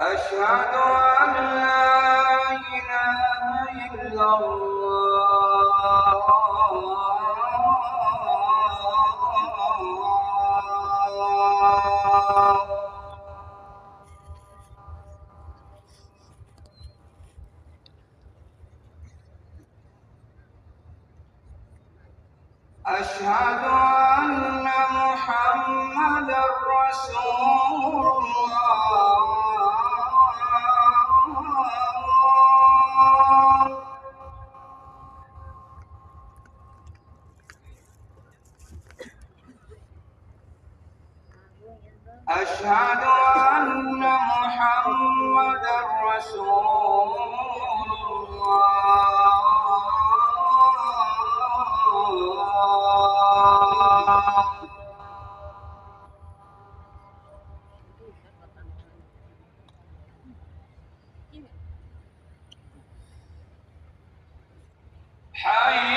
أشهد أن لا إله إلا الله. أشهد أن محمدا رسول الله. أشهد أن محمدا رسول الله. حي